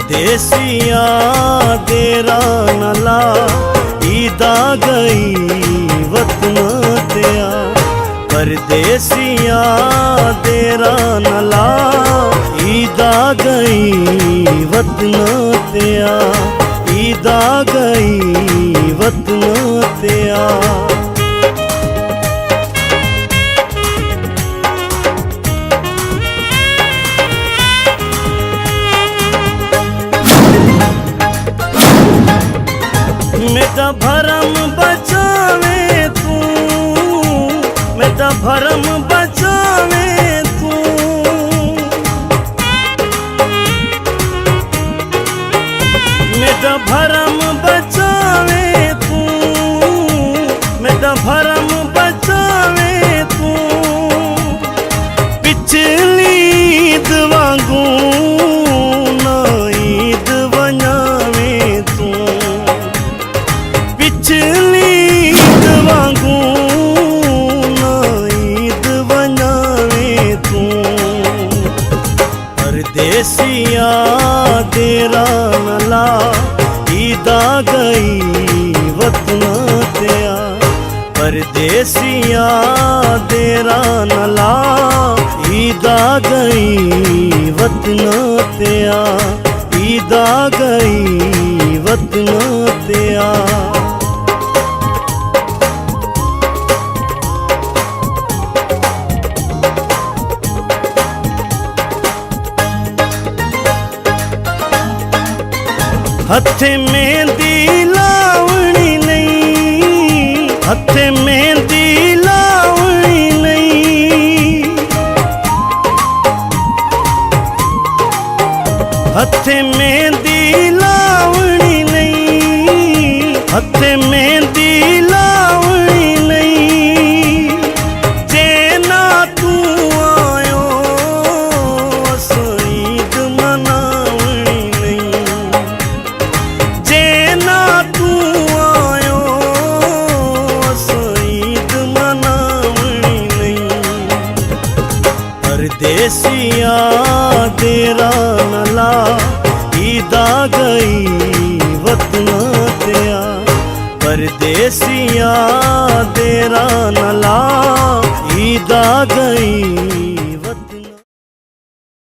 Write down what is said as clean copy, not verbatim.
परदेसिया तेरा नला ईदा गई वतन तेया। परदेसिया तेरा नला ईदा गई वतन तेया। ईदा गई वतन तेया। मेरा भरम बचावे तू, मेरा भरम बचावे तू। मेरा भरम बचावे तू, मेरा भरम बचावे तू। पिछली ईद वांगू ना ईद वनावे तू। पिछली ईद वांगू ना ईद वनावे तू। परदेसिया तेरा नला ईदा गई वतन तेया। परदेसिया तेरा नला ईदा गई वतन तेया। ईदा गई वतन तेया। हथे मेहंदी लावणी नहीं, हथे मेहंदी लावणी नहीं। हथे मेहंदी लावणी नहीं, हथे मेहंदी लावणी नहीं। जे ना तू आयो असां ईद मनावणी नहीं। जे ना तू आयो असां ईद मनावणी नहीं। परदेसिया तेरा नला ईदा गई वतन तेया। परदेसिया तेरा नला ईदा गई